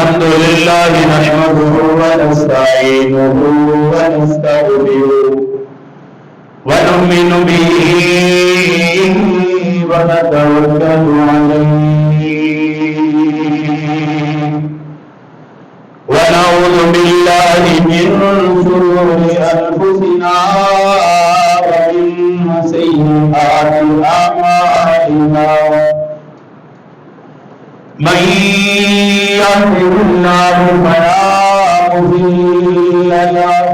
الحمد لله نحمده ونستعينه ونستغفره ونؤمن به ونتوكل عليه ونعوذ بالله من شرور أنفسنا ومن سيئات أعمالنا من يهده الله فلا مضل له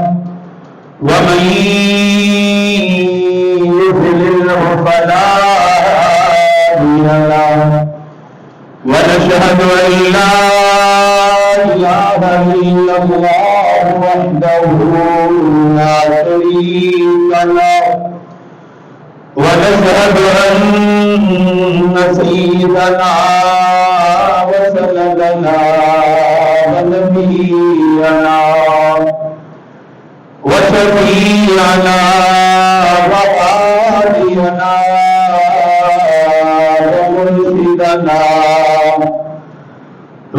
ومن يضلله فلا هادي له ونشهد أن لا إله إلا الله وحده لا شريك له ونشهد أن سيدنا وسندنا ونبينا وشفيعنا وقائدنا ومرشدنا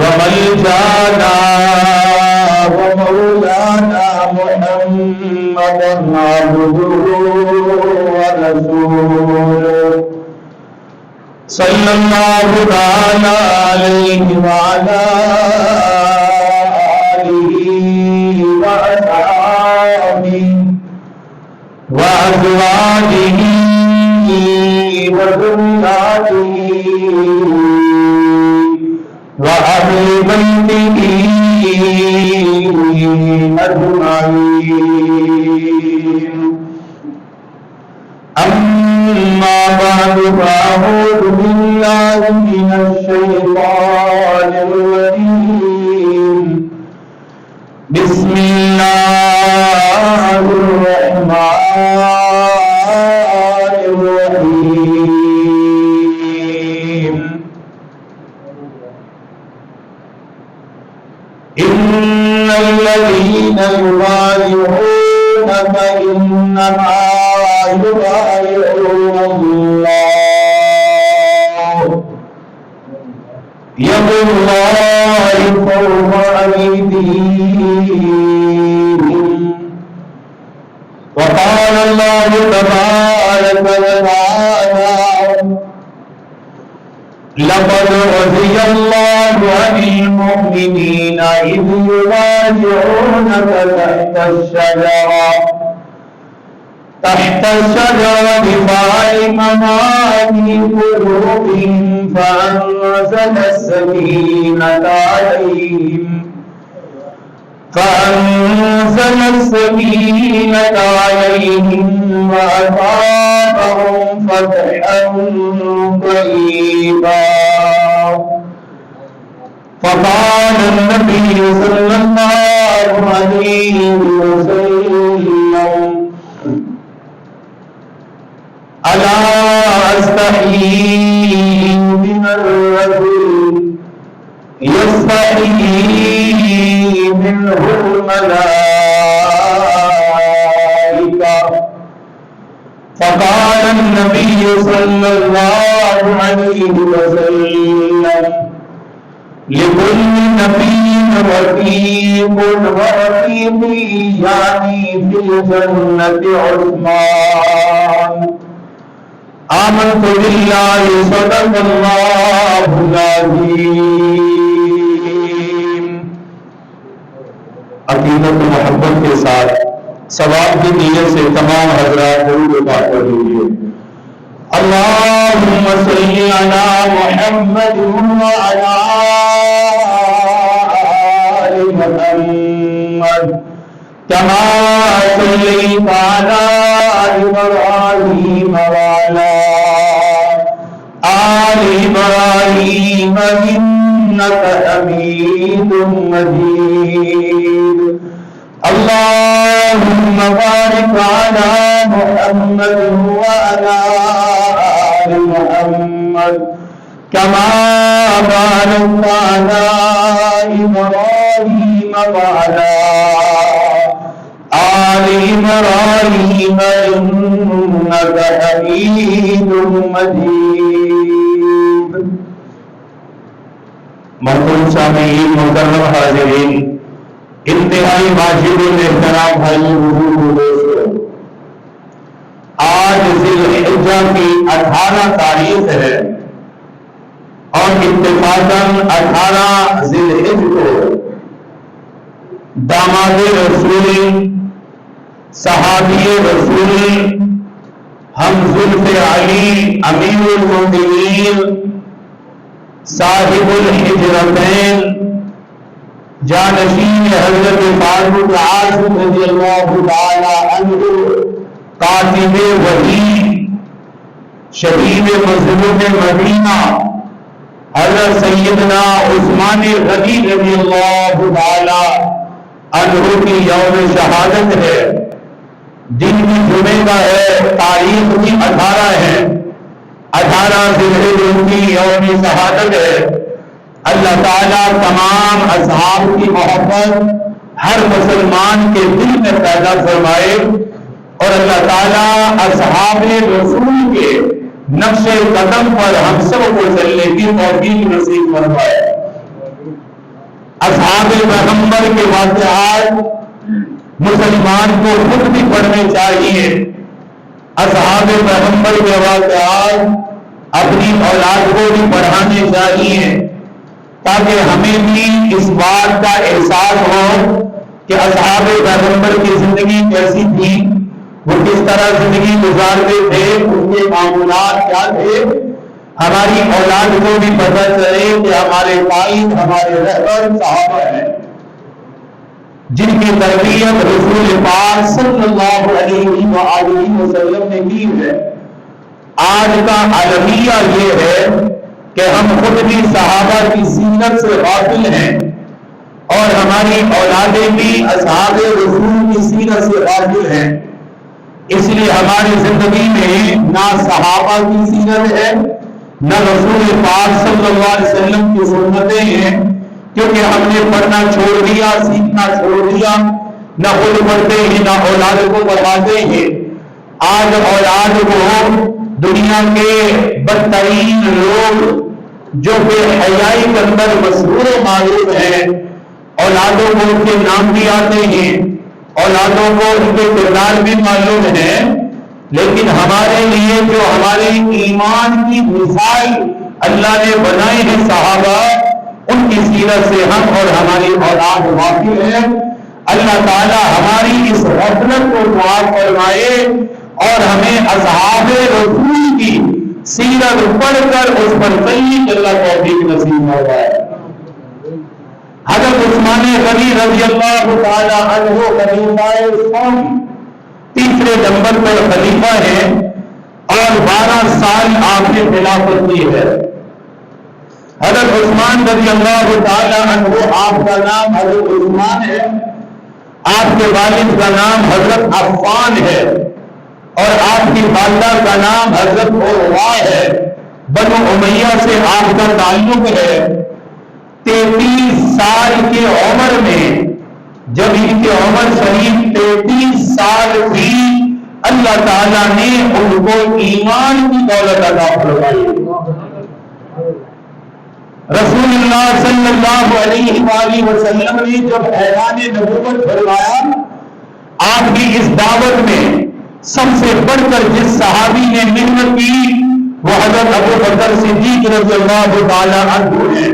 وملجانا ومولانا محمدا عبده ورسوله صلى الله تعالى عليه وعلى آله وأصحابه وأزواجه وذرياته وأهل بيته أجمعين أما بعد فأعوذ بالله من الشيطان الرجيم بسم الله الرحمن الرحيم إن الذين يبايعونك إنما يبايعون الله يد الله فوق أيديهم وقال الله تبارك وتعالى لقد رضي الله عن المؤمنين إذ يبايعونك تحت الشجرة فعلم ما في قلوبهم فأنزل السكينة عليهم وأثابهم فتحا قريبا فقال النبي صلى الله عليه وسلم ألا أستحيي من الرجل يستحيي منه الملائكة فقال النبي صلى الله عليه وسلم لكل نبي رفيق ورفيقي يعني في الجنة عثمان آمنت بالله صدق الله العظيم. عقیدت و محبت کے ساتھ ثواب کی نیت سے تمام حضرات درود پاک پڑھ لیجیے. اللهم صل على محمد وعلى آل محمد كما صليت على إبراهيم وعلى آل إبراهيم إنك حميد مجيد. اللهم بارك على محمد وعلى آل محمد كما باركت على إبراهيم وعلى آل إبراهيم إنك حميد مجيد. محترم سامعین، محترم حاضرین، انتہائی واجب الاحترام بھائیوں بزرگوں دوستوں، آج ذی الحجہ کی 18 تاریخ ہے اور اتفاقاً 18 ذی الحجہ کو داماد رسول، صحابی رسول، ہم زلف علی امیر المؤمنین، صاحب الحجرتین، جانشین حضرت فاروق اعظم رضی اللہ تعالی عنہ، کاتب وحی، شہید مظلوم مدینہ، حضرت سیدنا عثمان غنی رضی اللہ تعالی عنہ کی یوم شہادت ہے، دن کی جمعے کا ہے، تاریخ کی 18 ہے، 18 ذی الحجہ کی یوم شہادت ہے۔ اللہ تعالیٰ تمام اصحاب کی محبت ہر مسلمان کے دل میں پیدا فرمائے اور اللہ تعالیٰ اصحاب رسول کے نقش قدم پر ہم سب کو چلنے کی توفیق نصیب فرمائے۔ اصحاب پیغمبر کے واقعات مسلمان کو خود بھی پڑھنے چاہیے، اصحاب پیغمبر کے واقعات اپنی اولاد کو بھی پڑھانے چاہیے، تاکہ ہمیں بھی اس بات کا احساس ہو کہ اصحاب پیغمبر کی زندگی کیسی تھی، وہ کس طرح زندگی گزارتے تھے، ان کے معمولات کیا تھے، ہماری اولاد کو بھی پتہ چلے کہ ہمارے قائد، ہمارے رہبر صحابہ ہیں جن کی تربیت رسول پاک صلی اللہ علیہ وآلہ وسلم نے کی ہے۔ آج کا المیہ یہ ہے کہ ہم خود بھی صحابہ کی سیرت سے غافل ہیں اور ہماری اولادیں بھی اصحاب رسول کی سیرت سے غافل ہیں، اس لیے ہماری زندگی میں نہ صحابہ کی سیرت ہے نہ رسول پاک صلی اللہ علیہ وسلم کی سنتیں ہیں، کیونکہ ہم نے پڑھنا چھوڑ دیا، سیکھنا چھوڑ دیا، نہ خود پڑھتے ہیں نہ اولاد کو پڑھاتے ہیں۔ آج اولاد کو دنیا کے بدترین لوگ جو بے حیائی کے اندر مشہور و معروف ہیں، اولادوں کو ان کے نام بھی آتے ہیں، اولادوں کو ان کے کردار بھی معلوم ہے، لیکن ہمارے لیے جو ہمارے ایمان کی مثال اللہ نے بنائے ہیں صحابہ، ان کی سیرت سے ہم اور ہماری اولاد واقف ہیں۔ اللہ تعالی ہماری اس غفلت کو معاف فرمائے اور ہمیں اصحاب رسول کی سیرت پڑھ کر اس پر چلنے کی اللہ توفیق نصیب فرمائے۔ حضرت عثمان غنی رضی اللہ تعالی عنہ خلیفہ اسلام، تیسرے نمبر پر خلیفہ ہے اور 12 سال آپ نے خلافت کی ہے۔ حضرت عثمان رضی اللہ تعالی عنہ، آپ کا نام حضرت عثمان ہے، آپ کے والد کا نام حضرت عفان ہے اور آپ کی والدہ کا نام حضرت عروہ ہے، بنو امیہ سے آپ کا تعلق ہے۔ 33 سال کی عمر میں جب ان کی عمر شریف 33 سال تھی، اللہ تعالیٰ نے ان کو ایمان کی دولت عطا فرمائی۔ رسول اللہ صلی اللہ علیہ وآلہ وسلم نے جب اعلان نبوت فرمایا، آپ کی اس دعوت میں سب سے بڑھ کر جس صحابی نے محنت کی وہ حضرت ابو بکر صدیق رضی اللہ تعالی عنہ ہے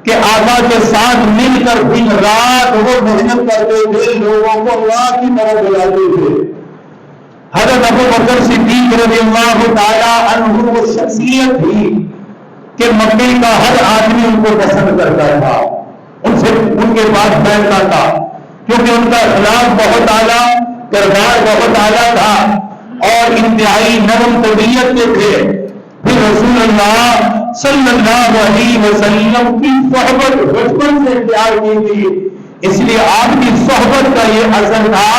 کہ آقا کے ساتھ مل کر دن رات وہ محنت کرتے تھے، لوگوں کو اللہ کی طرف بلاتے تھے۔ حضرت ابو بکر صدیق رضی اللہ تعالی عنہ وہ شخصیت تھی کہ مکے کا ہر آدمی ان کو پسند کرتا تھا، ان کے پاس بیٹھتا تھا، کیونکہ ان کا اخلاق بہت اعلیٰ، کردار بہت اعلیٰ تھا اور انتہائی نرم طبیعت کے تھے۔ پھر رسول اللہ صلی اللہ علیہ وسلم کی صحبت بچپن سے اختیار کی تھی، اس لیے آپ کی صحبت کا یہ اثر تھا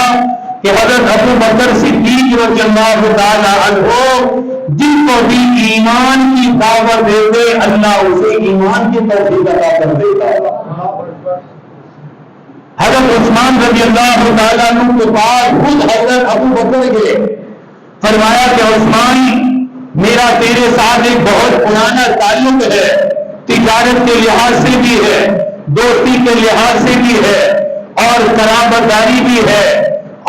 کہ حضرت ابو بکر صدیق رضی اللہ تعالی عنہ جن کو بھی ایمان کی دعوت دیتے اللہ اسے ایمان کی توفیق عطا کر دیتا۔ حضرت عثمان رضی اللہ تعالیٰ عنہ کے بعد خود حضرت ابو بکر گئے، فرمایا کہ عثمان میرا تیرے ساتھ ایک بہت پرانا تعلق ہے، تجارت کے لحاظ سے بھی ہے، دوستی کے لحاظ سے بھی ہے، اور قرابت داری بھی ہے،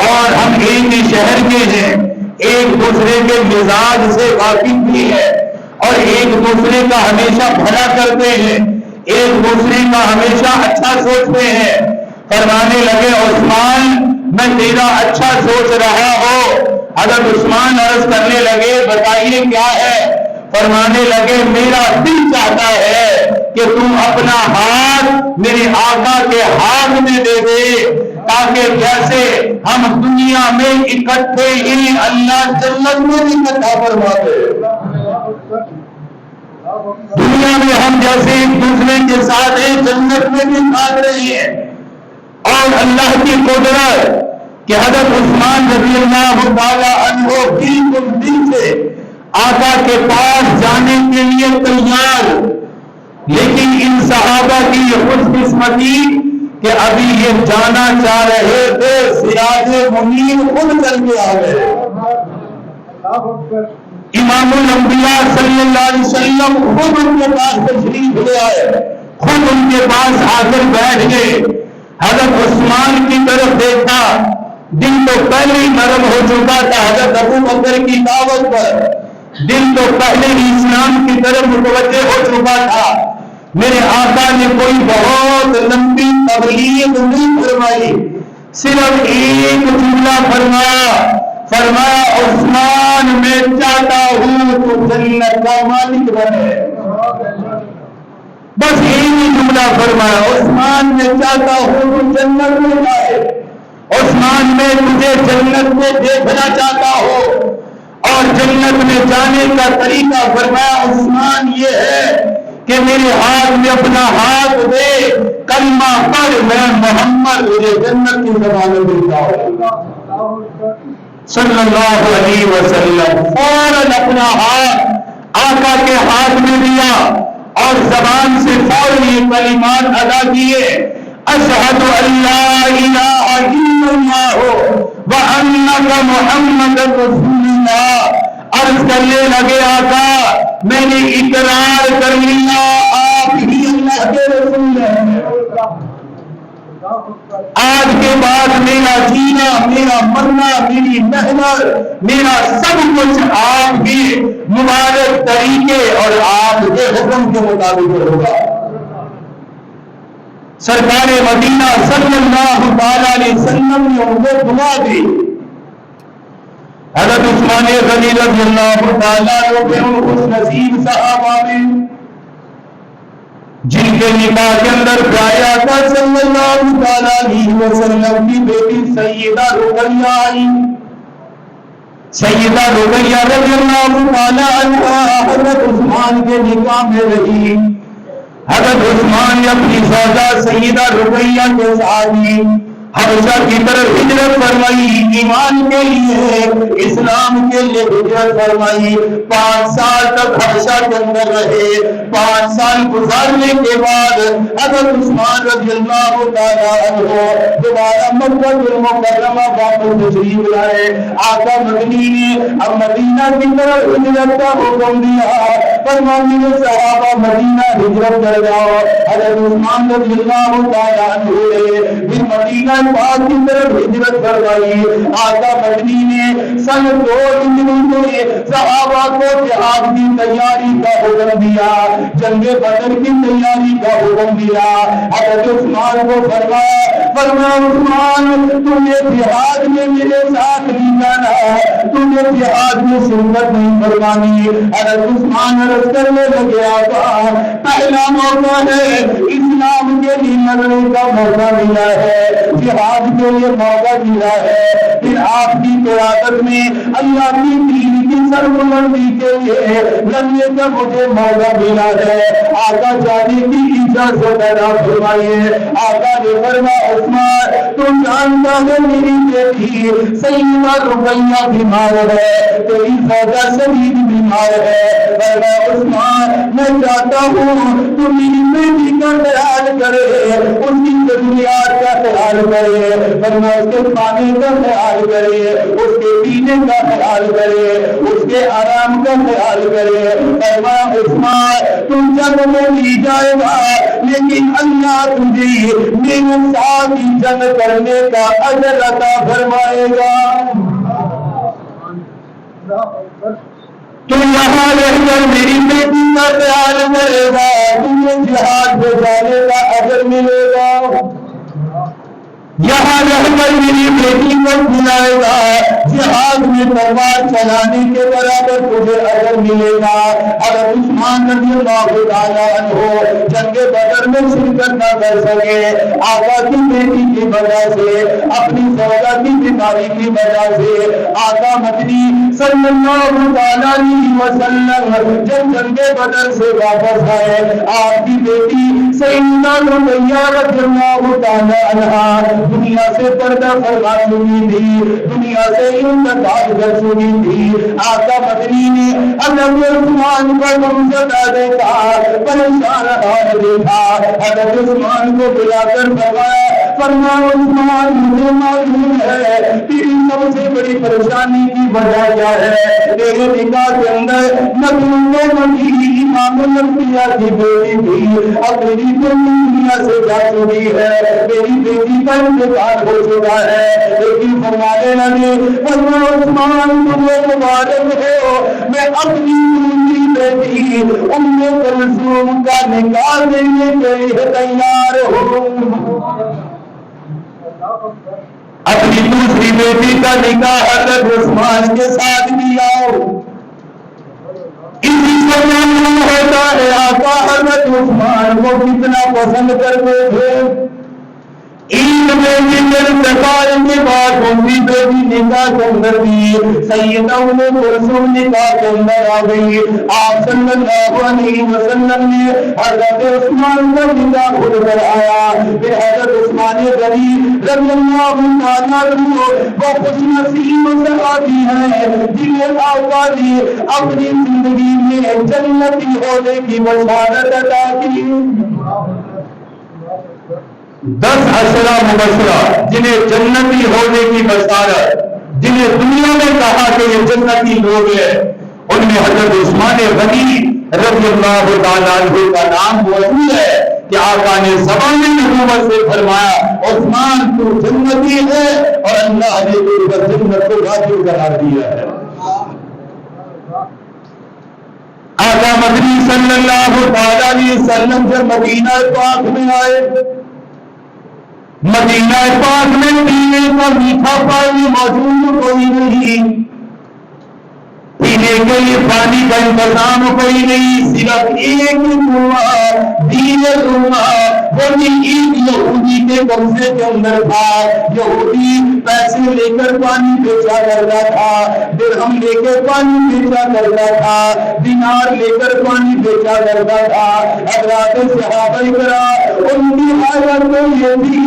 اور ہم ایک ہی شہر کے ہیں، ایک دوسرے کے مزاج سے واقف بھی ہے، اور ایک دوسرے کا ہمیشہ بھلا کرتے ہیں، ایک دوسرے کا ہمیشہ اچھا سوچتے ہیں۔ فرمانے لگے عثمان میں تیرا اچھا سوچ رہا ہوں۔ حضرت عثمان عرض کرنے لگے بتائیے کیا ہے؟ فرمانے لگے میرا دل چاہتا ہے کہ تم اپنا ہاتھ میرے آقا کے ہاتھ میں دے دے، تاکہ جیسے ہم دنیا میں اکٹھے ہی اللہ جنت میں بھی اکٹھا فرما دے۔ دنیا میں ہم جیسے ایک دوسرے کے ساتھ ہیں، جنت میں بھی ساتھ رہے ہیں۔ اور اللہ کی قدرت کہ حضرت عثمان رضی اللہ تعالی عنہ بالکل دل سے آقا کے پاس جانے کے لیے تیار، لیکن ان صحابہ کی یہ خوش قسمتی کہ ابھی یہ جانا چاہ رہے تھے، سراج منیر خود کر کے آ گئے۔ امام الانبیاء صلی اللہ علیہ وسلم خود ان کے پاس تشریف لے آئے، خود ان کے پاس آ کر بیٹھ گئے۔ حضرت عثمان کی طرف دیکھا، دل تو پہلے ہی نرم ہو چکا تھا حضرت ابو بکر کی دعوت پر، دل تو پہلے ہی اسلام کی طرف متوجہ ہو چکا تھا۔ میرے آقا نے کوئی بہت لمبی تبلیغ نہیں فرمائی، صرف ایک جملہ فرمایا عثمان میں چاہتا ہوں تو جنت کا مالک بنے۔ بس ایک ہی جملہ فرمایا، عثمان میں چاہتا ہوں تو جنت میں جائے، عثمان میں تجھے جنت میں دیکھنا چاہتا ہوں۔ اور جنت میں جانے کا طریقہ فرمایا عثمان یہ ہے کہ میرے ہاتھ میں اپنا ہاتھ دے، کلمہ پڑھ، میں محمد تجھے جنت کی ضمانت دیتا ہوں صلی اللہ علیہ وسلم۔ فوراً اپنا ہاتھ آقا کے ہاتھ میں دیا اور زبان سے فوراً یہ کلمات ادا کیے، اشہد ان لا الہ الا اللہ وانک محمد رسول اللہ۔ عرض کرنے لگے آقا میں نے اقرار کر لیا آپ ہی اللہ کے رسول ہیں، آج کے بعد میرا جینا، میرا مرنا، میری محنت، میرا سب کچھ آپ کے مبارک طریقے اور آپ کے حکم کے مطابق ہوگا۔ سرکار مدینہ صلی اللہ تعالی علیہ وسلم نے ان کو دعا دی۔ حضرت عثمان غنی رضی اللہ تعالیٰ عنہ ان خوش نصیب صحابہ میں جن کے نکاح کے اندر پیارے آقا صلی اللہ تعالیٰ علیہ وسلم کی بیٹی سیدہ رقیہ آئی۔ سیدہ رقیہ رضی اللہ تعالیٰ عنہ حضرت عثمان کے نکاح میں رہی۔ حضرت عثمان نے اپنی زوجہ سیدہ رقیہ کے ساتھ حبشہ کی طرف ہجرت فرمائی، ایمان کے لیے، اسلام کے لیے ہجرت فرمائی۔ 5 سال تک حبشہ کے اندر رہے۔ 5 سال گزارنے کے بعد حضرت عثمان رضی اللہ تعالیٰ عنہ دوبارہ مکہ المکرمہ واپس تشریف لائے۔ آقا مدنی نے اب مدینہ کی طرف ہجرت کا حکم دیا، فرمانے صحابہ مدینہ ہجرت کر جاؤ۔ حضرت عثمان رضی اللہ تعالیٰ عنہ نے مدینہ پاک کی طرف ہجرت فرمائی۔ آقا مدنی نے سن 2 ہجری میں صحابہ کو جہاد کی تیاری کا حکم دیا، جنگ بدر کی تیاری کا حکم دیا۔ حضرت عثمان کو فرمایا عثمان تمہیں جہاد میں میرے ساتھ نہیں جانا، تمہیں جہاد میں شرکت نہیں فرمانی۔ حضرت عثمان عرض کرنے لگے آقا پہلا موقع ہے، اسلام کے لیے مرنے کا موقع ملا ہے، جہاد کے لیے موقع ملا ہے، پھر آپ کی قیادت میں اللہ کی دین کی سربلندی کے لیے لڑنے کا مجھے موقع ملا ہے، آقا جانے کی اجازت عطا فرمائیے۔ آقا نے فرمایا عثمان تم جانتا ہے میری بیٹی سیدہ رقیہ بیمار ہے، تیری زوجہ شدید بیمار ہے۔ فرمایا عثمان میں چاہتا ہوں تو میری بیٹی کا خیال کرے، اس کی ضروریات کا خیال کرے، ورنہ اس کے کھانے کا خیال کرے، اس کے پینے کا خیال کرے، اس کے آرام کا خیال کرے۔ فرمایا عثمان تم جنگ میں لی جائے گا لیکن اللہ تجھے میرے ساتھ جنگ کرنے کا اجر عطا فرمائے گا۔ تو یہاں رہ کر میری بیٹی کا خیال کرے گا، تمہیں جہاد پہ جانے کا اجر ملے گا۔ یہاں رہ کر میری بیٹی کو کھلائے گا، جہاد میں تلوار چلانے کے برابر تجھے اجر ملے گا۔ اگر عثمان رضی اللہ تعالیٰ عنہ جنگ بدر میں شرکت نہ کر سکے، آقا کی بیٹی کی وجہ سے، اپنی زوجہ کی بیماری کی وجہ سے، آقا مدنی صلی اللہ تعالیٰ علیہ وسلم جب جنگ بدر سے واپس آئے، آپ کی بیٹی سیدنا رقیہ رضی اللہ تعالیٰ عنہا دنیا سے پردہ فرما چکی تھی، دنیا سے انتقال کر چکی تھی۔ آقا مدنی نے حضرت عثمان کو غمزدہ دیکھا، پریشان حال دیکھا، حضرت عثمان کو بلا کر فرمایا عثمان مجھے معلوم ہے تیری سب سے بڑی پریشانی کی وجہ کیا ہے۔ تیرے نکاح کے اندر امام الانبیاء کی بیٹی تھی، اب میری بیٹی دنیا سے جا چکی ہے، میری بیٹی کا انتقال ہو چکا ہے۔ لیکن فرمانے لگے عثمان تمہیں مبارک ہو، میں اپنی دوسری بیٹی ام کلثوم کا نکاح دینے کے لیے تیار ہوں۔ اپنی دوسری بیٹی کا نکاح حضرت عثمان کے ساتھ کیا۔ اسی سے معلوم ہوتا ہے آقا حضرت عثمان کو کتنا پسند کرتے تھے۔ عید میں انتقال کے بعد دوسری بیٹی نکاح کے اندر بھی سیدہ ام کلثوم نکاح کے اندر آ گئی۔ آپ صلی اللہ علیہ وسلم نے حضرت عثمان کا نکاح خود کر آیا۔ پھر حضرت عثمان غنی رضی اللہ تعالیٰ عنہ وہ خوش نصیب صحابی ہیں جنہیں آقا نے اپنی زندگی میں جنتی ہونے کی بشارت عطا کی۔ 10 عشرہ مبشرہ جنہیں جنتی ہونے کی بشارت، جنہیں دنیا میں کہا کہ یہ جنتی لوگ ہیں، ان میں حضرت عثمان غنی رضی اللہ تعالیٰ عنہ کا نام موجود ہے کہ آقا نے زبان نبوت سے فرمایا عثمان تو جنتی ہے اور اللہ نے تجھ پر جنت کو واجب قرار دیا ہے۔ آقا مدنی صلی اللہ تعالیٰ علیہ وسلم جب مدینہ پاک میں آئے، مدینہ پاک میں پینے کا میٹھا پانی موجود کوئی نہیں، پینے کے لیے پانی کا انتظام کوئی نہیں، صرف ایک کنواں دین کنواں وہ ایک یہودی کے قبضے کے اندر تھا۔ یہودی پیسے لے کر پانی بیچا کرتا تھا، درہم لے کر پانی بیچا کرتا تھا، دینار لے کر پانی بیچا کرتا تھا۔ حضرات صحابہ کرام ان کی حالت میں یہ تھی،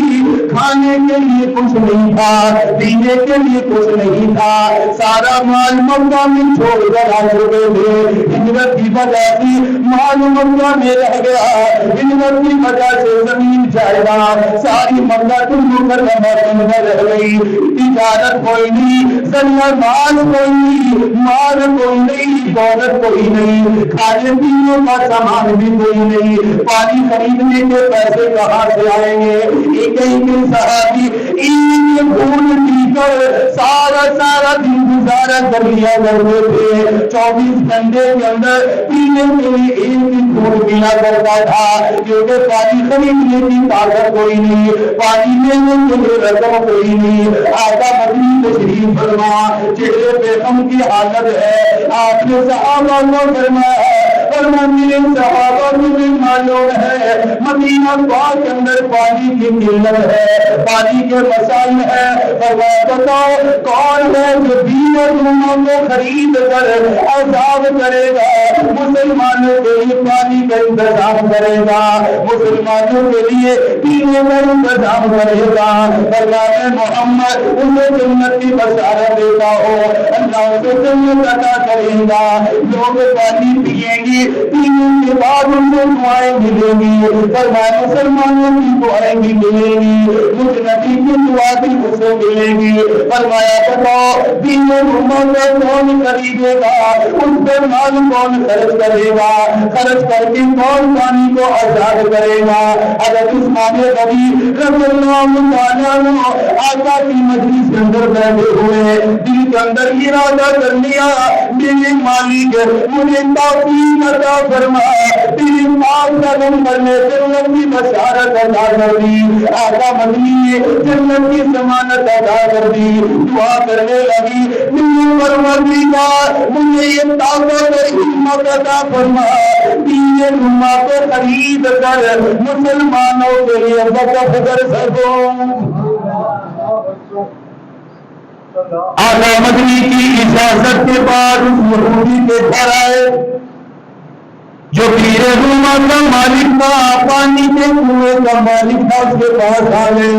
کھانے کے لیے کچھ نہیں تھا، پینے کے لیے کچھ نہیں تھا، سارا مال مکہ میں چھوڑ کر آ چکے تھے۔ ہجرت کی وجہ سے مال مکہ میں رہ گیا، ہجرت کی وجہ سے زمین جائیداد ساری مکہ المکرمہ کے اندر رہ گئی۔ تجارت کوئی نہیں، زریعہ مال کوئی نہیں، مال کوئی نہیں، دولت کوئی نہیں، کھانے پینے کا سامان بھی کوئی نہیں، پانی خریدنے کے پیسے کہاں سے آئیں گے؟ ایک صحابی ایک پھول پی کر سارا دن گزارا کر لیا کرتے تھے۔ 24 گھنٹے کے اندر پینے کے لیے ایک پھول پیا کرتا تھا، کیونکہ پانی خریدنے کی طاقت کوئی نہیں، پانی لینے کے لیے رقم کوئی نہیں۔ آقا مدنی تشریف فرما، چہرے پہ غم کی حالت ہے، آپ نے صحابہ کو فرمایا میرے صحابہ مجھے معلوم ہے مدینہ پاک کے اندر پانی کی قلت ہے، پانی کے مسائل ہے، بتاؤ کون ہے جو دین اور دنیا کو خرید کر عذاب کرے گا، مسلمانوں کے لیے پانی کا انتظام کرے گا، مسلمانوں کے لیے پینے کا انتظام کرے گا۔ اللہ محمد انہیں جنت کی بشارت دیتا ہو، اللہ اسے جنت عطا کرے گا۔ لوگ پانی پیئیں گے پینے کے بعد ان کو دعائیں ملیں گی، فرمایا مسلمانوں کی دعائیں بھی ملیں گی، مجھ نبی کی دعا بھی اس کو ملے گی۔ فرمایا بتاؤ دین امت کا کون خریدے گا، اس پر مال کون خرچ کرے گا، خرچ کر کے کون پانی کو آزاد کرے گا۔ حضرت عثمان غنی رضی اللہ تعالیٰ عنہ آقا کی مجلس کے اندر بیٹھے ہوئے، دل کے اندر ارادہ کر لیا میرے مالک مجھے توفیق عطا فرما، تیری پاک قدم پر میں جنت کی بشارت عطا کر دی۔ آقا مدنی نے جنت کی ضمانت عطا کر دی، دعا کرنے لگی میرے پروردگار مجھے یہ طاقت اور ہمت عطا فرما، دین امت کو خرید کر مسلمانوں کے لیے وقف کر سکوں۔ آقا مدنی کی اجازت کے بعد اس یہودی کے گھر آئے جو پیر روما کا مالک تھا، پانی کے کنویں کا مالک تھا، اس کے پاس آ گئے،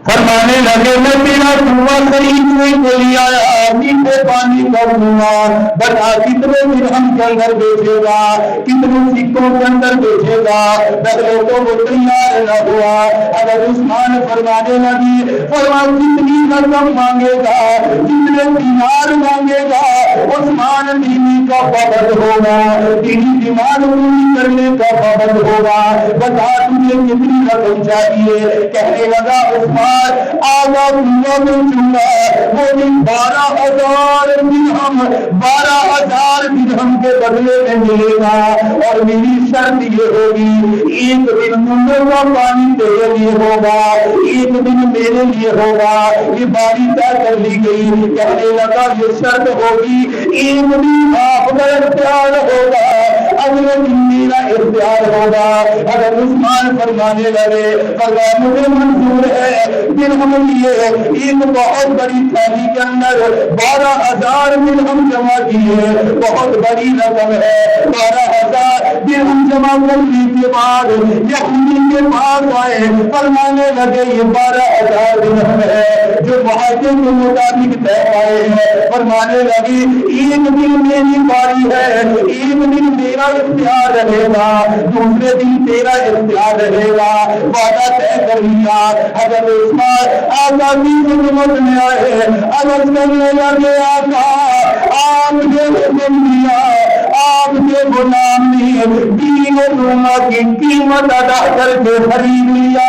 فرمانے لگے میں تیرا کنواں خریدنے کے لیے آیا، میٹھے پانی کا کنواں، بتا کتنے درہم کے اندر بیچے گا، کتنے سکوں کے اندر بیچے گا؟ پہلے تو وہ تیار نہ ہوا۔ اگر عثمان فرمانے لگی، فرما کتنی رقم مانگے گا، کتنے دینار مانگے گا؟ عثمان دینی کا پابند ہوگا، دینی ڈیمانڈ پوری کرنے کا پابند ہوگا، بتا تجھے کتنی رقم چاہیے؟ کہنے لگا عثمان آگا کنواں میں چنگا وہ بھی 12,000 درہم، 12,000 درہم کے بدلے میں ملے گا، اور میری شرط یہ ہوگی ایک دن منڈوں کا پانی تیرے لیے ہوگا، ایک دن میرے لیے ہوگا۔ یہ باری طے کر لی گئی۔ کہنے لگا یہ شرط ہوگی ایک دن آپ کا اختیار ہوگا، اگلے دن میرا اختیار ہوگا۔ اگر عثمان فرمانے لگے فرمایا مجھے منظور ہے، پھر ہم لیے ایک بہت بڑی تھیلی کے اندر 12,000 درہم جمع کیے، بہت بڑی رقم ہے۔ 12,000 درہم جمع کرنے کے بعد یہودی کے پاس آئے، فرمانے لگے یہ 12,000 درہم ہے جو معاہدے کے مطابق طے پائے ہیں۔ فرمانے لگی ایک دن میری باری ہے، ایک دن میرا اختیار رہے گا، دوسرے دن تیرا اختیار رہے گا، وعدہ طے کر لیا۔ اگر عثمان آقا کی خدمت میں آئے، عرض کرنے لگے آقا آپ نے حکم دیا، آپ کے غلام نے دین روما کی قیمت ادا کر کے خرید لیا۔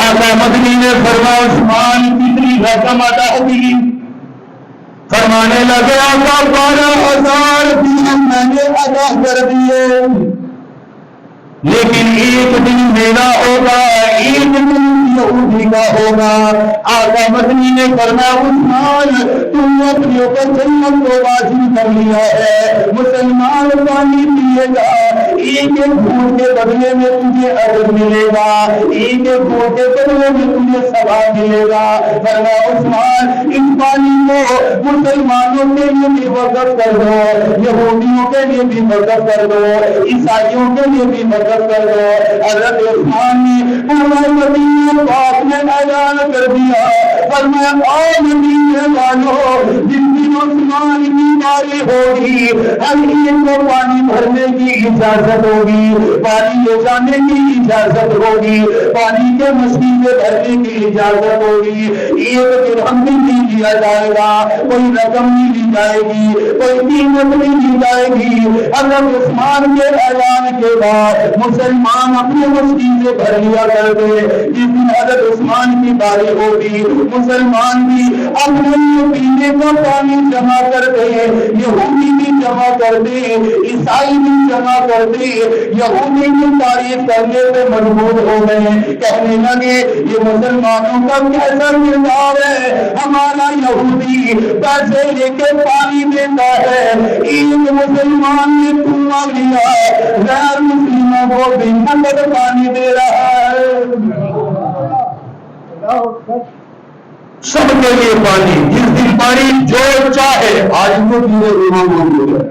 آقا مدنی نے فرمایا عثمان کتنی رقم ادا کی؟ فرمانے لگے آقا 12,000 درہم میں نے ادا کر دیے، لیکن ایک دن میرا ہوگا، ایک دن یہودی کا ہوگا۔ آقا مدنی نے فرمایا عثمان تم نے اپنے اوپر جنت کو واجب کر لیا ہے، مسلمان پانی پیے گا، ایک ایک گھونٹ کے بدلے میں تجھے اجر ملے گا، ایک ایک گھونٹ کے بدلے میں تجھے ثواب ملے گا۔ فرمایا عثمان اس پانی کو مسلمانوں کے لیے بھی وقف کر دو، یہودیوں کے لیے بھی وقف کر دو، عیسائیوں کے لیے بھی وقف کر دو۔ حضرت عثمان نے پورا مدینہ پاک میں اعلان کر دیا، فرمایا اے مدینے والوں جس دن عثمان کی باری ہوگی ہر ایک کو پانی بھرنے کی اجازت ہوگی، پانی لے جانے کی اجازت ہوگی، پانی کے مسیلے بھرنے کی اجازت ہوگی، ایک درہم بھی نہیں لیا جائے گا، کوئی رقم نہیں لی جائے گی، کوئی قیمت نہیں لی جائے گی۔ حضرت عثمان کے اعلان کے بعد مسلمان اپنے مسیلے بھر لیا کرتے، جس دن حضرت عثمان کی باری ہوگی مسلمان بھی اپنے لیے پینے کا پانی جمع کرتے، یہودی بھی جمع کرتے، عیسائی بھی جمع کرتے، یہودی بھی تعریف کرنے پہ مجبور ہو گئے، کہنے لگے یہ مسلمانوں کا کیسا کردار ہے، ہمارا یہودی پیسے لے کے پانی دیتا ہے، ایک مسلمان نے کنواں لیا غیر مسلموں کو بھی مفت پانی دے رہا ہے۔ سب کے لیے پانی، جس دن پانی جو چاہے، آج تو پورے روما موجود ہے،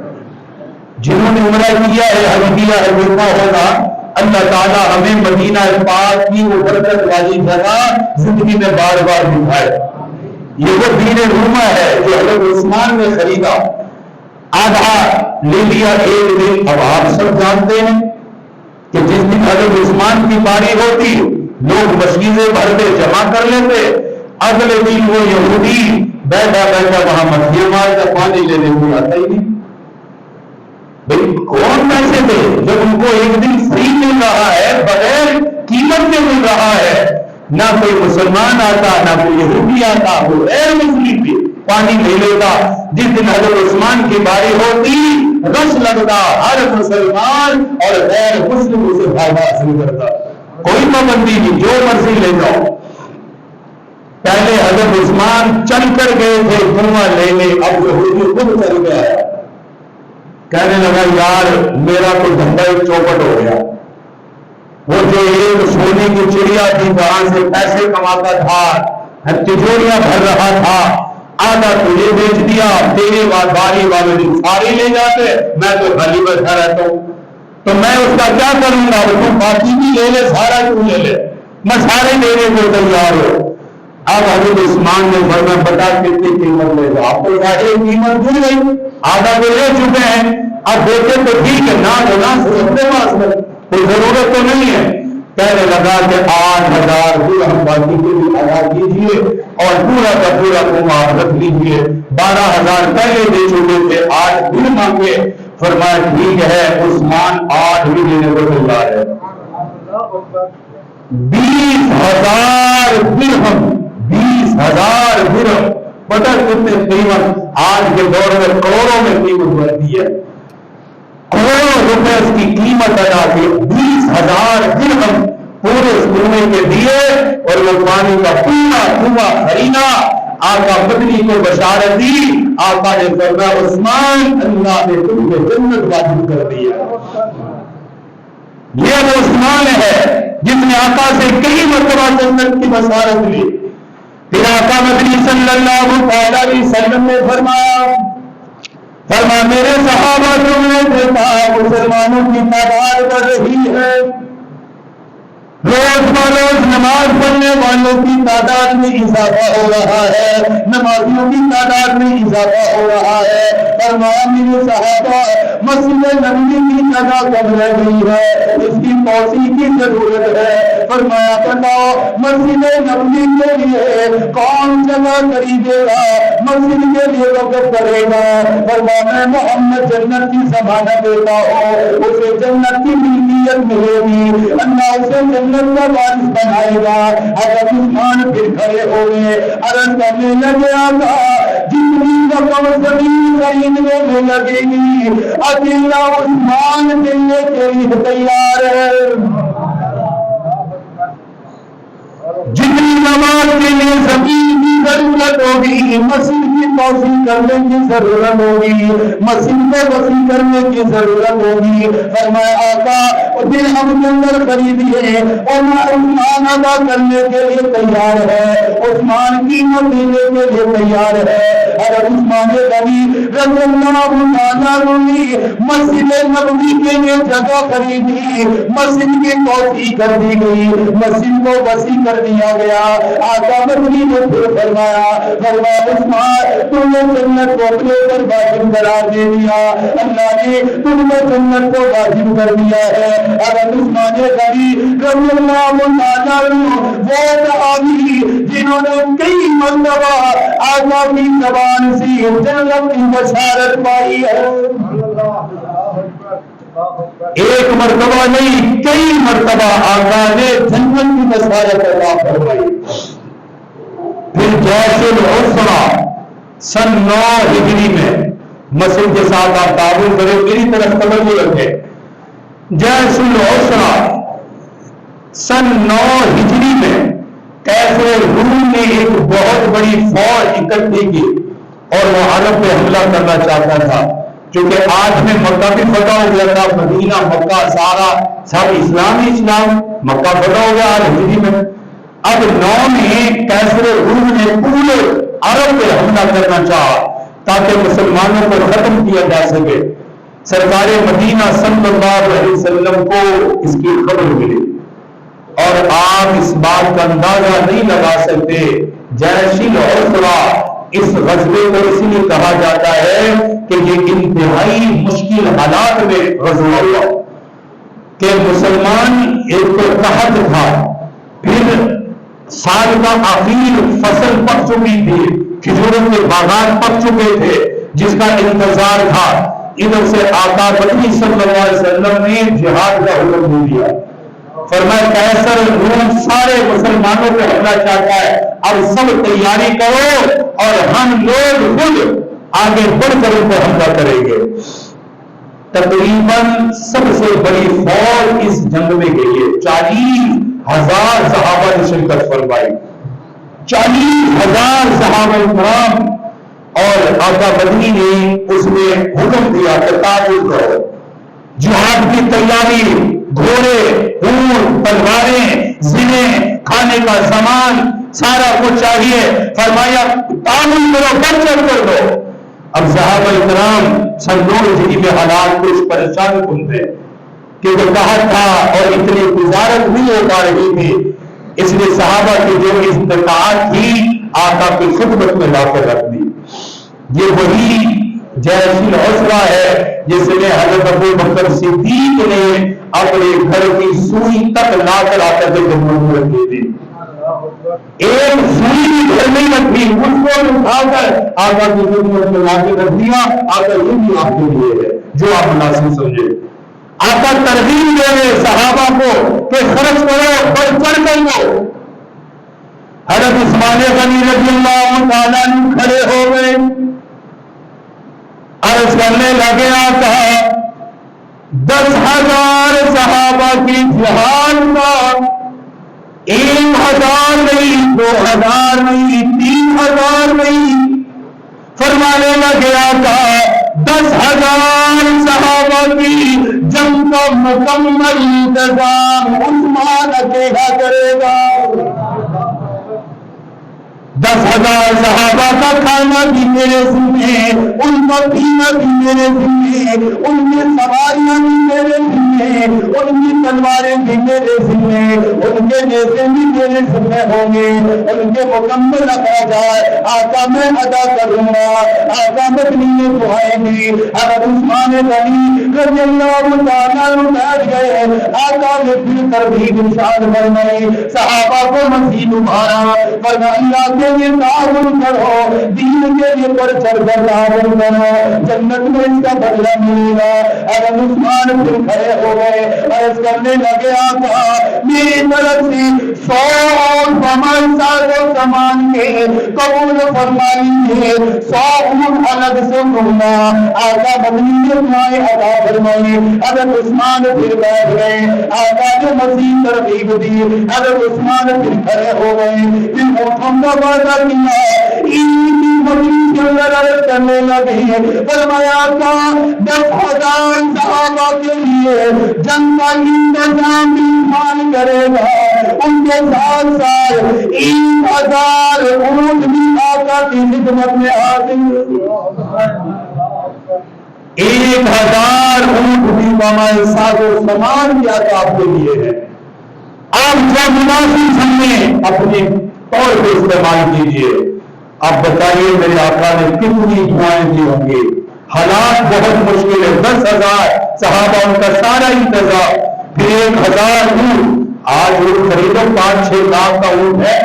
جنہوں نے عمرہ کیا ہے حج کیا ہے دیکھا ہوگا اللہ تعالیٰ ہمیں مدینہ پاک کی وہ برکت والی جگہ زندگی میں بار بار دکھائے. یہ وہ دین روما ہے جو حضرت عثمان نے خریدا, آدھا لے لیا ایک دن. اب آپ سب جانتے ہیں کہ جس دن حضرت عثمان کی باری ہوتی لوگ مشکیزیں بھرتے جمع کر لیتے, اگلے دن وہ یہودی بیٹھا بیٹھا وہاں مچھلیاں مارتا, پانی لینے کو آتا ہی نہیں. بھائی کون پیسے دے جب ان کو ایک دن فری مل رہا ہے, بغیر قیمت میں مل رہا ہے. نہ کوئی مسلمان آتا نہ کوئی یہودی آتا, وہ غیر مسلم بھی پانی لے لیتا. جس دن حضرت عثمان کی باری ہوتی رش لگتا, ہر مسلمان اور غیر مسلم اسے فائدہ حاصل کرتا. کوئی پابندی نہیں, جو مرضی لے جاؤ. پہلے حضرت عثمان چل کر گئے تھے دھواں لینے, اب یہودی خود چل گیا ہے. کہنے لگا یار میرا تو دھندا ایک چوپٹ ہو گیا. وہ جو ایک سونے کی چڑیا تھی وہاں سے پیسے کماتا تھا, تجوریاں بھر رہا تھا, آدھا تجھے بیچ دیا, تیرے باری والے دن سارے لے جاتے, میں تو خالی بیٹھا رہتا ہوں. تو میں اس کا کیا کروں گا؟ تم باقی بھی لے لے, سارا کیوں لے لے, میں سارے لینے کو تیار ہوں. اب حضرت عثمان نے فرمایا بتا کتنی قیمت لے گا؟ آپ کو ظاہر قیمت مل گئی, آدھا تو لے چکے ہیں, اب دیکھیں تو ٹھیک ہے, نہ ہونا اپنے پاس میں کوئی ضرورت تو نہیں ہے. کہنے لگا کہ 8,000 درہم باقی کے بھی ادا کیجیے اور پورا کا پورا آپ رکھ لیجیے. 12,000 پہلے دے چکے تھے, 8 پھر مانگے. فرمایا ٹھیک ہے. عثمان 8 بھی دینے کو تیار ہے. 20,000 درہم, 20,000 درہم, پتہ کتنے قیمت آج کے دور میں کروڑوں میں قیمت بڑھتی ہے. کروڑوں روپے اس کی قیمت ادا کی. 20,000 درہم پورے سونے کے دیے اور وہ پانی کا پورا کنواں خریدا. آقا مدنی کو بشارت دی. آقا نے فرمایا عثمان اللہ نے تم کو جنت واجب کر دیا. یہ وہ عثمان ہے جس نے آقا سے کئی مرتبہ جنت کی بشارت لی. پھر آقا مدنی صلی اللہ علیہ وسلم نے فرمایا میرے صحابہ تم نے دیکھا مسلمانوں کی تعداد بڑھ رہی ہے, روز بروز نماز پڑھنے والوں کی تعداد میں اضافہ ہو رہا ہے, نمازیوں کی تعداد میں اضافہ ہو رہا ہے. فرمایا میرے صحابہ مسجد نبوی کی جگہ کم رہ گئی ہے, اس کی توسیع کی ضرورت ہے. فرمایا بتاؤ مسجد نبوی کے لیے کون جگہ خریدے گا, مسجد کے لیے وقف کرے گا. فرمایا میں محمد جنت کی ضمانت دیتا ہوں, اسے جنت کی ملکیت ملے گی, اللہ اسے جنت کا وارث بنائے گا. حضرت عثمان پھر کھڑے ہو گئے, عرض کرنے لگے آقا جتنی رقم زمین خریدنے میں لگے گی اکیلا عثمان دینے کے لیے تیار ہے. جتنی نماز کے لیے زمین کی ضرورت ہوگی, مسجد کی توسیع کرنے کی ضرورت ہوگی, مسجد کو وسیع کرنے کی ضرورت ہوگی. فرمایا آقا درہم کے اندر خریدیے اور عثمان ادا کرنے کے لیے تیار ہے, عثمان قیمت دینے کے لیے تیار ہے. اور عثمان غنی رضی اللہ تعالیٰ عنہ مسجد نبوی کے لیے جگہ خریدی, مسجد کی توسیع کر دی گئی, مسجد کو وسیع کر دیا گیا. آقا مدنی نے پھر فرمایا عثمان تم نے جنت کو اپنے اوپر واجب قرار دے دیا, اللہ نے تم نے جنت کو واجب کر دیا ہے. اگر عثمان غنی رضی اللہ تعالیٰ عنہ وہ صحابی جنہوں نے کئی مرتبہ آقا کی زبان سے جنت کی بشارت پائی ہے, ایک مرتبہ نہیں کئی مرتبہ آقا نے جنت کی بشارت عطا فرمائی. پھر جیش العسرہ سن 9 ہجری میں, مسجد کے ساتھ آپ تعاون کریں, میری طرف توجہ رکھیں. جیش العسرہ سن 9 ہجری میں کیسر روم نے ایک بہت بڑی فوج اکٹھی کی اور وہ عرب پہ حملہ کرنا چاہتا تھا. چونکہ آج میں مکہ بھی فتح ہو گیا تھا, مدینہ مکہ سارا سب اسلام, مکہ فتح ہو گیا 8 ہجری میں. اب 9 میں کیسر روم نے پورے عرب پہ حملہ کرنا چاہا تاکہ مسلمانوں کو ختم کیا جا سکے. سرکار مدینہ صلی اللہ علیہ وسلم کو اس کی خبر ملی اور آپ اس بات کا اندازہ نہیں لگا سکتے. جیش العسرہ اس غزوے کو اس لیے کہا جاتا ہے کہ یہ انتہائی مشکل حالات میں غزوہ ہوا کہ مسلمان ایک تو قحط تھا, پھر سال کا آخر فصل پک چکی تھی, کھجوروں کے باغات پک چکے تھے جس کا انتظار تھا. ادھر سے آقا مدنی صلی اللہ علیہ وسلم نے جہاد کا حکم دے دیا. فرمایا قیصر روم سارے مسلمانوں پہ حملہ چاہتا ہے, اب سب تیاری کرو اور ہم لوگ خود آگے بڑھ کر ان کو حملہ کریں گے. تقریباً سب سے بڑی فوج اس جنگ میں گئی ہے. 40,000 صحابہ نے شرکت فرمائی, 40,000 صحابہ کرام. اور آقا مدنی نے اس میں حکم دیا کہ تعاون کرو, جہاد کی تیاری, گھوڑے, اونٹ, تلواریں, زنے, کھانے کا سامان سارا کچھ چاہیے. فرمایا تعاون کرو, بڑھ چڑھ کر دو. اب صحابہ کرام سنور جی میں حالات کچھ پریشان کن تھے کیونکہ قحط تھا اور اتنی گزارت نہیں ہو پا رہی تھی. اس لیے صحابہ کی جو استطاعت تھی آقا کی خدمت میں لا کر رکھ دی. یہ وہی جیش العسرہ ہے جس نے حضرت ابو بکر صدیق نے اپنے گھر کی سوئی تک لا کر آقا کے خدمت میں رکھی تھی. ایک سوئی بھی گھر نہیں رکھی, اس کو اٹھا کر آقا کی خدمت میں لا کے رکھ دیا. آقا یہ بھی آپ کے لیے ہے جو آپ مناسب سمجھے. آقا ترغیب دے رہے صحابہ کو کہ خرچ کرو, بڑھ چڑھ کر لو. حضرت عثمان غنی رضی اللہ تعالیٰ عنہ کھڑے ہو گئے, عرض کرنے لگے آقا 10,000 صحابہ کی جہاد کا 1,000 نہیں, 2,000 نہیں, 3,000 نہیں. فرمانے لگے آقا 10,000 صحابہ کی جنگ کا مکمل انتظام عثمان اکیلا کرے گا. 10,000 صحابہ کا کھانا بھی میرے ذمے, ان کا پینا بھی میرے ذمے, ان کی سواریاں بھی میرے ذمے, ان کی تلواریں بھی میرے ذمے, ان کے نیزے بھی میرے ذمے ہوں گے. ان کے مکمل اخراجات آقا میں ادا کروں گا. آقا مدنی نے دعائیں دی. اگر عثمان غنی رضی اللہ تعالیٰ عنہ بیٹھ گئے, آقا نے پھر ترغیب ارشاد فرمائی, صحابہ کو مزید ابھارا. اللہ کے لیے تعاون کرو, دین کے لیے بڑھ چڑھ کر تعاون کرو, جنت میں اس کا بدلہ ملے گا. اگر عثمان پھر کھڑے ہو گئے, عرض کرنے لگے آقا میری طرف سے 100 اور سامان کے قبول فرما لیجیے, 100 اونٹ الگ سے کرنا. آقا مدنی نے دعائیں عطا فرمائی. اگر عثمان پھر بیٹھ گئے, آقا نے مزید ترغیب دی. اگر عثمان پھر کھڑے ہو گئے, پھر اونٹوں کا وعدہ کیا, عید کی مجلس کے اندر عرض کرنے لگے. فرمایا آقا 10,000 صحابہ کے لیے جنگ کا انتظام بھی عثمان کرے گا. ان کے ساتھ ساتھ 1,000 اونٹ بھی آقا کی خدمت میں حاضر. 1,000 اونٹ بھی ہمارے ساتھ سامان بھی آقا آپ کے لیے ہے. آپ جو مناسب سمجھیں اپنے طور پہ استعمال کیجیے. آپ بتائیے میرے آقا نے کتنی دعائیں دی ہوں گی. حالات بہت مشکل ہے. 10,000 صحابہ ان کا سارا انتظام, پھر 1,000 اونٹ. آج اونٹ خریدو 5-6 لاکھ کا اونٹ ہے,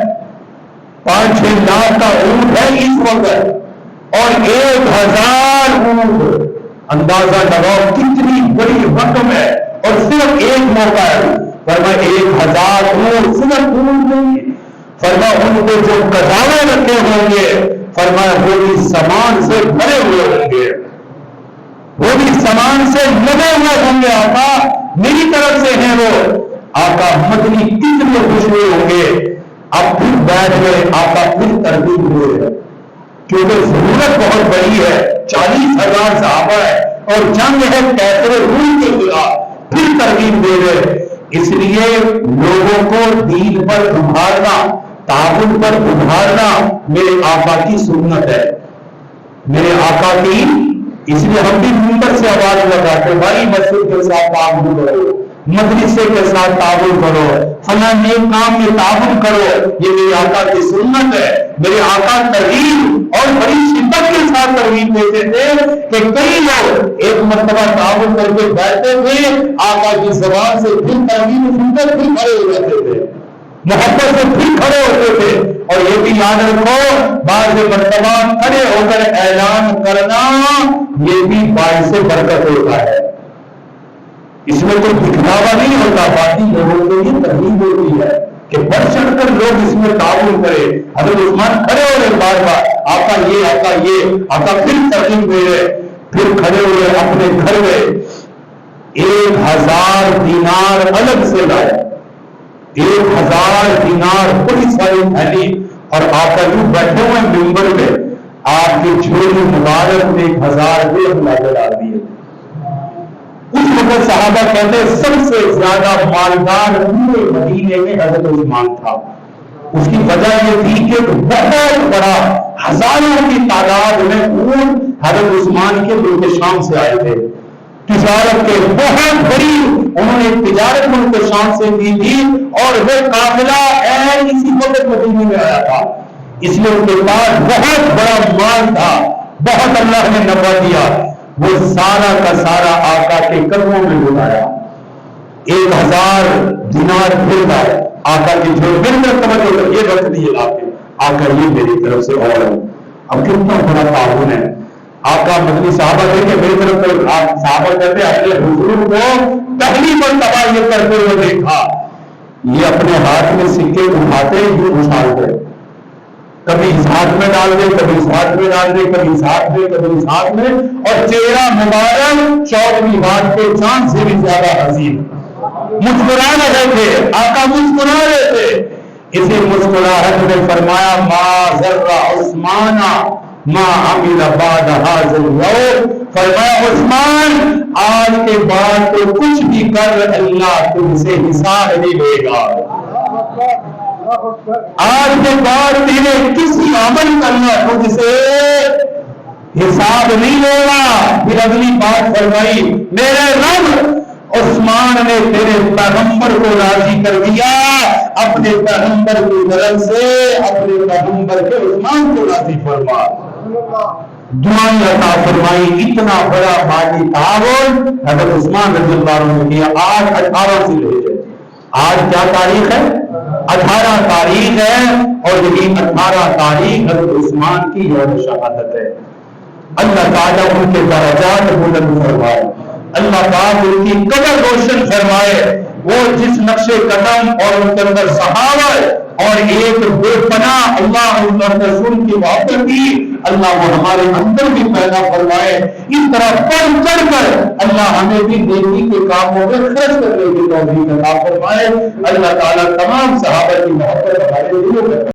5-6 لاکھ کا اونٹ ہے اس وقت, اور 1,000 اونٹ. اندازہ لگاؤ کتنی بڑی رقم ہے, اور صرف ایک موقع ہے. فرمایا 1,000 اونٹ صرف اونٹ نہیں, فرمایا ان کو جو قزاوے رکھے ہوں گے, فرمایا وہ بھی سامان سے بھرے ہوئے ہوں گے, وہ بھی سامان سے لگے ہوئے ہوں گے. آقا میری طرف سے ہیں وہ. آقا مدنی کتنے خوش ہوئے ہوں گے. اب پھر بیٹھ گئے, آقا پھر ترغیب ہوئے کیونکہ ضرورت بہت بڑی ہے. 40,000 صحابہ ہے اور جنگ ہے کیسر روم کے خلاف. پھر ترغیب دے رہے. اس لیے لوگوں کو دین پر ابھارنا, تعاون پر ابھارنا میرے آقا کی سنت ہے, میرے آقا کی اس لیے ہم بھی منبر سے آواز لگاتے بھائی مسجد کے ساتھ تعاون کرو، مدرسے کے ساتھ تعاون کرو، فلاں نیک کام میں تعاون کرو، یہ میرے آقا کی سنت ہے۔ میرے آقا ترغیب اور بڑی شدت کے ساتھ ترغیب دیتے تھے کہ کئی لوگ ایک مرتبہ تعاون کر کے بیٹھتے تھے، آقا کی زبان سے پھر ترغیب سن کر پھر کھڑے ہو جاتے تھے، محبت سے پھر کھڑے ہوتے تھے۔ اور یہ بھی یاد رکھو بعض مرتبہ کھڑے ہو کر اعلان کرنا یہ بھی باعث برکت ہوتا ہے، اس میں کوئی دکھلاوا نہیں ہوتا، باقی لوگوں کے لیے ترغیب ہوتی ہے کہ بڑھ چڑھ کر لوگ اس میں تعاون کرے۔ حضرت عثمان کھڑے ہو رہے بار بار آقا یہ آقا یہ آقا، پھر ترغیب دے رہے، پھر کھڑے ہوئے اپنے گھر میں 1000 دینار الگ سے لائے، 1000 دینار بڑی ساری تھیلی، اور آقا یوں بیٹھے ہوئے منبر میں، آپ کی جھولی مبارک میں 1000 درہم لا کے ڈال دیے۔ اس وقت صحابہ کہتے ہیں سب سے زیادہ مالدار پورے مدینے میں حضرت عثمان تھا۔ اس کی وجہ یہ تھی کہ بہت بڑا ہزاروں کی تعداد میں اونٹ حضرت عثمان کے ملک شام سے آئے تھے، تجارت کے بہت بڑی انہوں نے تجارت ملک شام سے کی تھی، اور وہ قافلہ اسی وقت مدینے میں آیا تھا، اس لیے ان کے پاس بہت بڑا مال تھا، بہت اللہ نے نفع دیا۔ وہ سارا کا سارا آقا کے قدموں میں ڈلایا، 1000 دینار پھر لائے، آقا کی جھولی پھر توجہ کر یہ رکھ دیے لا کے، آقا یہ میری طرف سے اور ہے۔ اب کتنا بڑا تعاون ہے، آقا مدنی صحابہ دیکھے میری طرف سے صحابہ کہتے اپنے حضور کو پہلی مرتبہ یہ کرتے ہوئے دیکھا، یہ اپنے ہاتھ میں سکے اٹھاتے ہی اچھالتے، کبھی اس ہاتھ میں ڈال دے، کبھی اس ہاتھ میں ڈال دے، کبھی اس ہاتھ میں، کبھی اس ہاتھ میں، اور چہرہ مبارک 14ویں رات کے چاند سے بھی زیادہ حسین، مسکرا رہے تھے، آقا مسکرا رہے تھے۔ اسی مسکراہٹ میں فرمایا ما ذر عثمان ما عمل بعد هذا اليوم، فرمایا عثمان آج کے بعد تو کچھ بھی کر اللہ تم سے حساب نہیں لے گا، آج کے بعد تیرے کسی عمل کرنا تجھ سے حساب نہیں لے گا۔ پھر اگلی بات فرمائی میرے رب عثمان نے تیرے پیغمبر کو راضی کر دیا، اپنے پیغمبر کی طرف سے اپنے پیغمبر کے عثمان کو راضی فرما، دعائیں عطا فرمائی۔ اتنا بڑا مالی تعاون حضرت عثمان رضی اللہ عنہ نے کیا۔ آج 18 سے لے جائے، آج کیا تاریخ ہے؟ 18 تاریخ ہے، اور یہی 18 تاریخ حضرت عثمان کی یوم شہادت ہے۔ اللہ تعالیٰ ان کے درجات بلند فرمائے، اللہ پاک ان کی قبر روشن فرمائے۔ وہ جس نقش قدم اور ان کے اندر صحابہ اور ایک بے پناہ اللہ اور رسول کی محبت کی، اللہ وہ ہمارے اندر بھی پیدا فرمائے۔ اس طرح پڑھ چڑھ کر اللہ ہمیں بھی نیکی کے کاموں میں خرچ کرنے کی توفیق عطا فرمائے۔ اللہ تعالیٰ تمام صحابہ کی محبت ہمارے دلوں میں